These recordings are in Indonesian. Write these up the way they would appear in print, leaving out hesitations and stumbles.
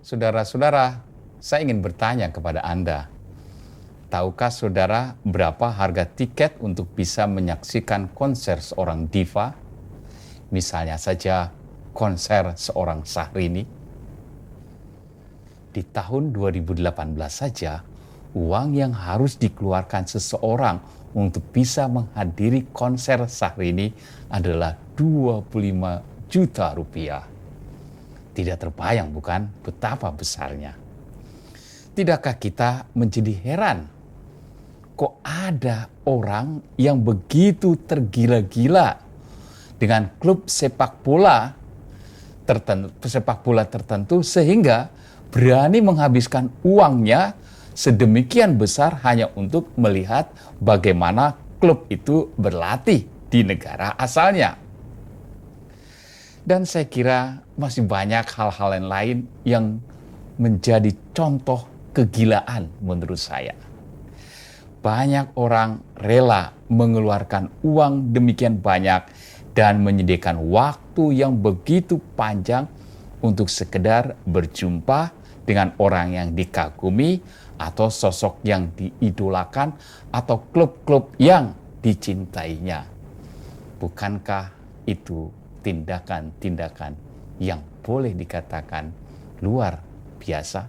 Saudara-saudara, saya ingin bertanya kepada Anda, tahukah saudara berapa harga tiket untuk bisa menyaksikan konser seorang diva? Misalnya saja konser seorang Syahrini. Di tahun 2018 saja, uang yang harus dikeluarkan seseorang untuk bisa menghadiri konser Syahrini adalah 25 juta rupiah. Tidak terbayang bukan betapa besarnya? Tidakkah kita menjadi heran? Kok ada orang yang begitu tergila-gila dengan klub sepak bola tertentu sehingga berani menghabiskan uangnya sedemikian besar hanya untuk melihat bagaimana klub itu berlatih di negara asalnya. Dan saya kira masih banyak hal-hal yang lain yang menjadi contoh kegilaan menurut saya. Banyak orang rela mengeluarkan uang demikian banyak dan menyediakan waktu yang begitu panjang untuk sekedar berjumpa dengan orang yang dikagumi atau sosok yang diidolakan atau klub-klub yang dicintainya. Bukankah itu tindakan-tindakan yang boleh dikatakan luar biasa?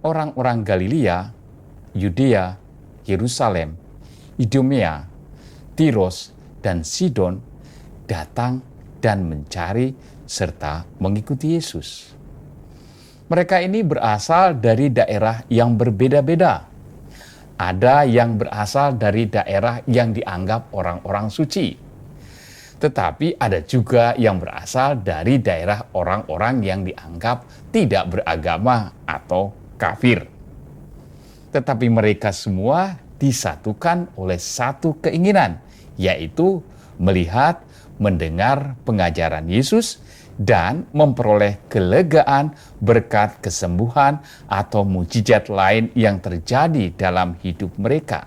Orang-orang Galilea, Yudea, Yerusalem, Idumea, Tiros, dan Sidon datang dan mencari serta mengikuti Yesus. Mereka ini berasal dari daerah yang berbeda-beda. Ada yang berasal dari daerah yang dianggap orang-orang suci. Tetapi ada juga yang berasal dari daerah orang-orang yang dianggap tidak beragama atau kafir. Tetapi mereka semua disatukan oleh satu keinginan, yaitu melihat, mendengar pengajaran Yesus, dan memperoleh kelegaan berkat kesembuhan atau mukjizat lain yang terjadi dalam hidup mereka.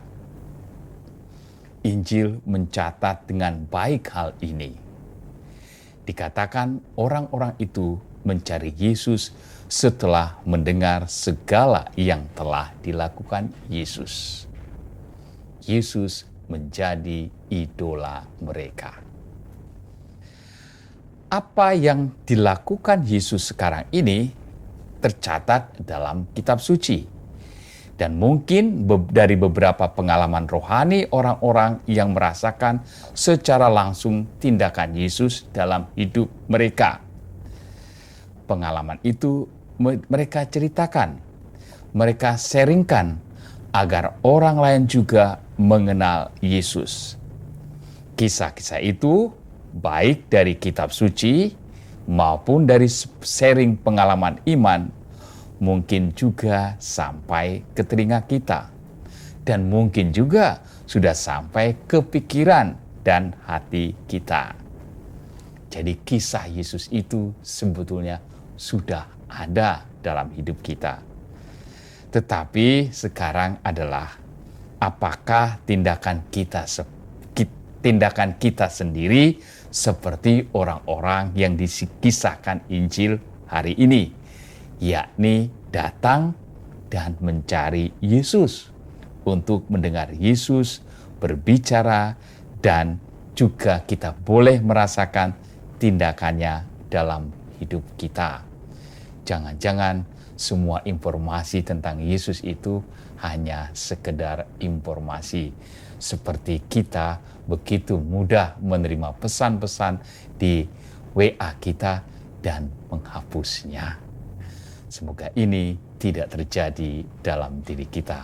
Injil mencatat dengan baik hal ini. Dikatakan orang-orang itu mencari Yesus setelah mendengar segala yang telah dilakukan Yesus. Yesus menjadi idola mereka. Apa yang dilakukan Yesus sekarang ini tercatat dalam kitab suci. Dan mungkin dari beberapa pengalaman rohani orang-orang yang merasakan secara langsung tindakan Yesus dalam hidup mereka. Pengalaman itu mereka ceritakan, mereka sharingkan agar orang lain juga mengenal Yesus. Kisah-kisah itu baik dari kitab suci maupun dari sharing pengalaman iman mungkin juga sampai ke telinga kita. Dan mungkin juga sudah sampai ke pikiran dan hati kita. Jadi kisah Yesus itu sebetulnya sudah ada dalam hidup kita. Tetapi sekarang adalah apakah tindakan kita sendiri seperti orang-orang yang dikisahkan Injil hari ini, yakni datang dan mencari Yesus untuk mendengar Yesus berbicara, dan juga kita boleh merasakan tindakannya dalam hidup kita. Jangan-jangan semua informasi tentang Yesus itu hanya sekedar informasi, seperti kita begitu mudah menerima pesan-pesan di WA kita dan menghapusnya. Semoga ini tidak terjadi dalam diri kita.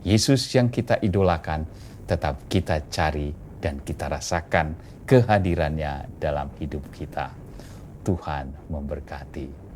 Yesus yang kita idolakan tetap kita cari dan kita rasakan kehadirannya dalam hidup kita. Tuhan memberkati.